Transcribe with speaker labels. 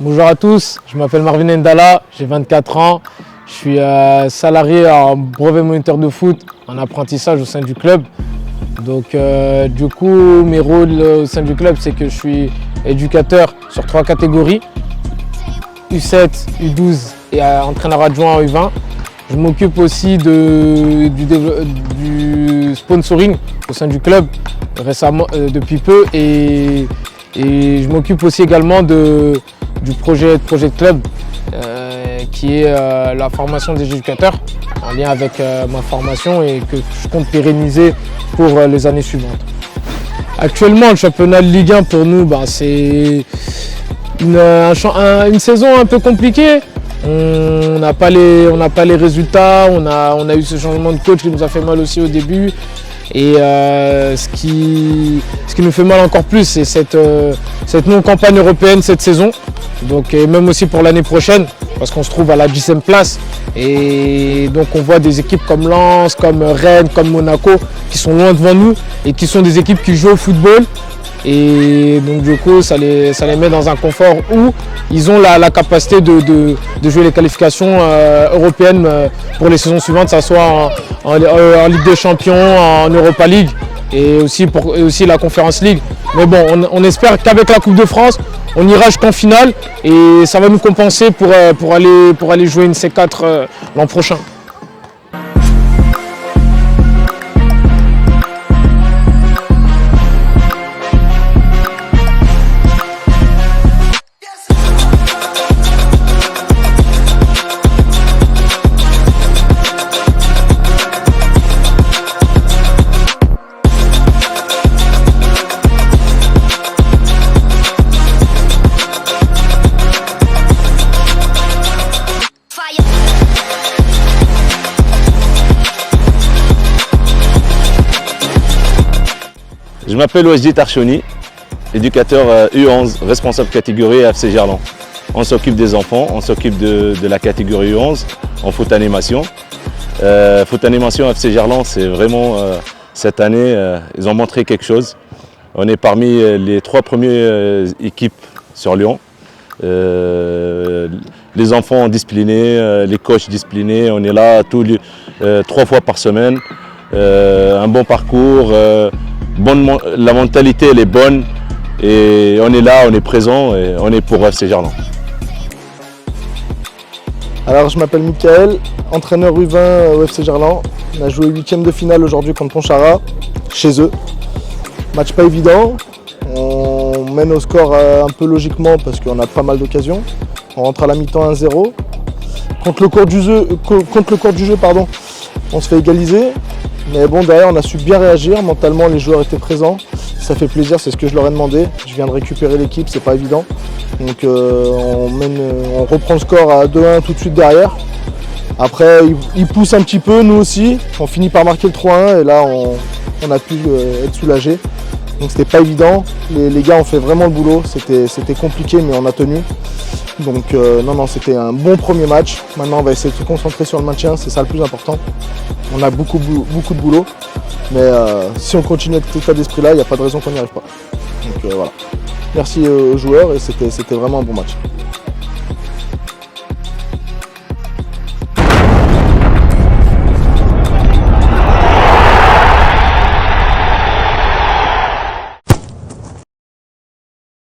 Speaker 1: Bonjour à tous, je m'appelle Marvin Ndala, j'ai 24 ans. Je suis salarié en brevet moniteur de foot en apprentissage au sein du club. Donc du coup, mes rôles au sein du club, c'est que je suis éducateur sur 3 catégories, U7, U12 et entraîneur adjoint en U20. Je m'occupe aussi du sponsoring au sein du club récemment, depuis peu et je m'occupe aussi également du projet de club qui est la formation des éducateurs en lien avec ma formation et que je compte pérenniser pour les années suivantes. Actuellement, le championnat de Ligue 1 pour nous, c'est une saison un peu compliquée. On n'a pas les résultats, on a eu ce changement de coach qui nous a fait mal aussi au début. Et ce qui nous fait mal encore plus, c'est cette non-campagne européenne cette saison. Donc, et même aussi pour l'année prochaine, parce qu'on se trouve à la 10e place. Et donc on voit des équipes comme Lens, comme Rennes, comme Monaco qui sont loin devant nous et qui sont des équipes qui jouent au football. Et donc du coup ça les met dans un confort où ils ont la capacité de jouer les qualifications européennes pour les saisons suivantes, que ce soit en Ligue des Champions, en Europa League et aussi la Conference League. Mais bon, on espère qu'avec la Coupe de France, on ira jusqu'en finale et ça va nous compenser pour aller jouer une C4 l'an prochain.
Speaker 2: Je m'appelle Wajdi Tarchoni, éducateur U11, responsable catégorie FC Gerland. On s'occupe des enfants, on s'occupe de la catégorie U11 en foot animation. Foot animation FC Gerland, c'est vraiment cette année, ils ont montré quelque chose. On est parmi les 3 premières équipes sur Lyon. Les enfants disciplinés, les coachs disciplinés, on est là 3 fois par semaine. Un bon parcours. La mentalité elle est bonne et on est là, on est présent et on est pour FC Gerland.
Speaker 3: Alors je m'appelle Mickaël, entraîneur U20 au FC Gerland. On a joué 8e de finale aujourd'hui contre Pontcharra, chez eux. Match pas évident, on mène au score un peu logiquement parce qu'on a pas mal d'occasions. On rentre à la mi-temps 1-0. Contre le cours du jeu, on se fait égaliser. Mais bon, derrière, on a su bien réagir. Mentalement, les joueurs étaient présents. Ça fait plaisir, c'est ce que je leur ai demandé. Je viens de récupérer l'équipe, c'est pas évident. Donc, on reprend le score à 2-1 tout de suite derrière. Après, ils poussent un petit peu, nous aussi. On finit par marquer le 3-1 et là, on a pu être soulagés. Donc, c'était pas évident. Les gars ont fait vraiment le boulot. C'était compliqué, mais on a tenu. Donc, non, c'était un bon premier match. Maintenant, on va essayer de se concentrer sur le maintien, c'est ça le plus important. On a beaucoup de boulot, mais si on continue avec cet état d'esprit-là, il n'y a pas de raison qu'on n'y arrive pas. Donc voilà. Merci aux joueurs et c'était vraiment un bon match.